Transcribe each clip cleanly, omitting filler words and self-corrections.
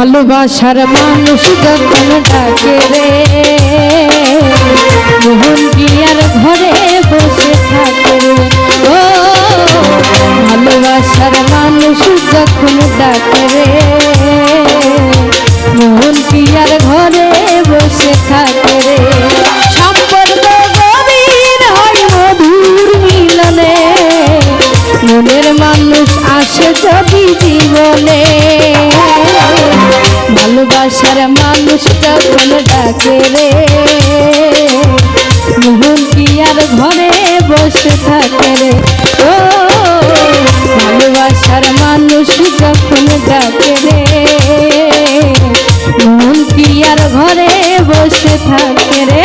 ভালোবাসার মানুষ যখন ডাকে রে মোহন কি আর ঘরে বসে থাকে রে। ও ভালোবাসার মানুষ যখন ডাকে রে মোহন কি আর ঘরে বসে থাকে রে। সম্পর্ক গভীর হয় মধুর মিলনে মনের মানুষ আসে যদি জীবনে ভালোবাসার মানুষ যখন ডাকে রে মোহন কি আর ঘরে বসে থাকে রে। ও ভালোবাসার মানুষ যখন ডাকে রে মোহন কি আর ঘরে বসে থাকে রে।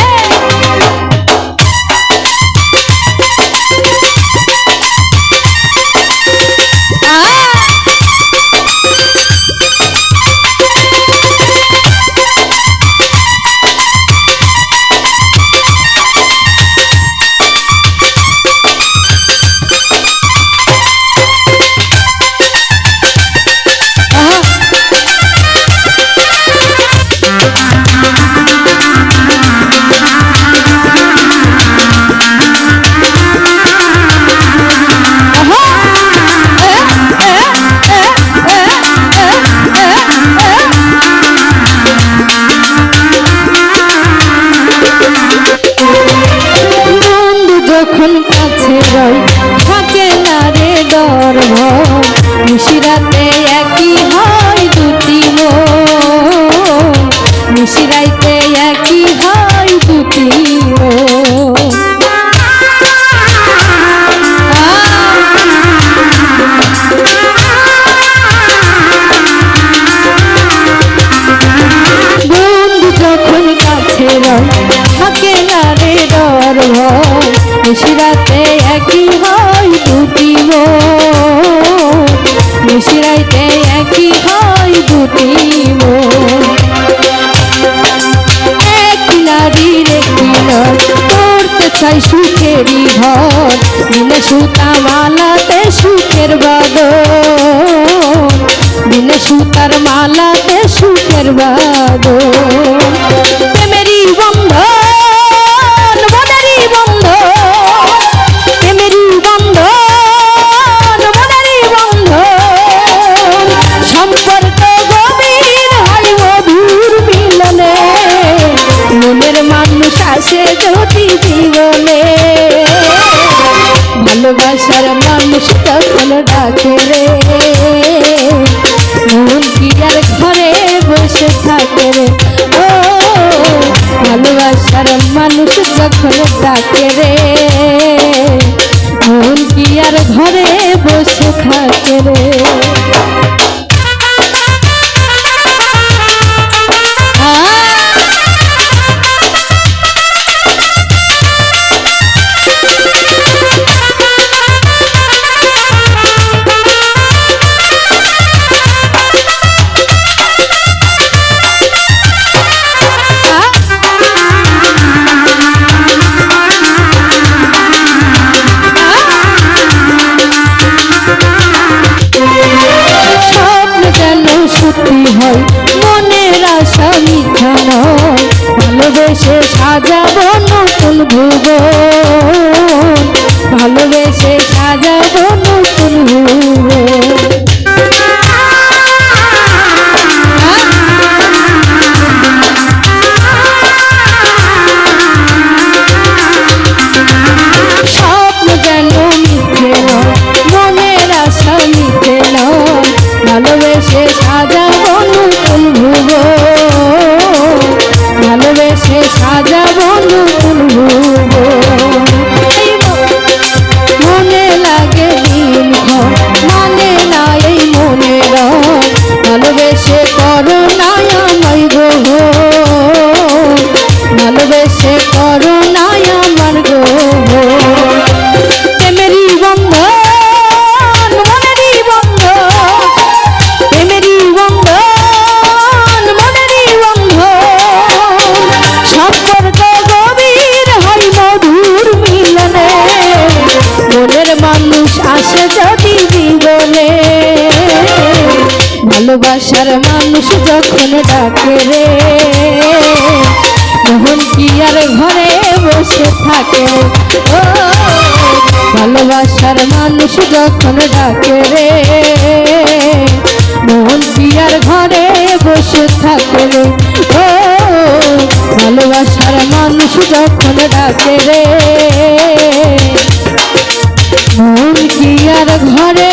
যখন কাছে রই থাকে না রে ডর ভয় নিশিরাতে একই হয় দুটি মন নিশিরাইতে একই হয় দুটি বন্ধু যখন কাছে রই থাকে না রে ডর ভয় নিশিরাতে একই হয় দুটি মন নিশিরাইতে একই হয় দুটি মন। এক নারীর একটি নর করতে চাই সুখেরই ঘর বিনে সুতা মালাতে সুখের বাদন বিনে সুতার মালাতে সুখের বাদন। প্রেমেরই বন্ধন আসে যদি জীবনে ভালোবাসার মানুষ তখন ডাকে রে মন কি আর ঘরে বসে থাকে রে। ও ভালোবাসার মানুষ যখন ডাকে রে মন কি আর ঘরে বসে থাকে রে। হয় মনের আশা মিথ্যা নয় ভালোবেসে সাজাবো নতুন ভুবন ভালোবেসে সাজাবো নতুন ভুবন। স্বপ্ন যেন মিথ্যে নয় মনের আশা মিথ্যে নয় ভালোবেসে সাজাবো নতুন ভুবন ভালোবেসে সাজাবো নতুন ভুবন। মনে লাগে দিন ঘর মানে না এই মনে রয় ভালোবেসে করো না আমায় গ্রহণ ভালোবেসে করো না আমার গ্রহণ। প্রেমেরই বন্ধন মনেরই বন্ধন প্রেমেরই বন্ধন ভালোবাসার মানুষ যখন ডাকে রে মন কি আর ঘরে বসে থাকে ও ভালোবাসার মানুষ যখন ডাকে রে মন কি আর ঘরে বসে থাকে রে ও ভালোবাসার মানুষ যখন ডাকে রে মন কি আর ঘরে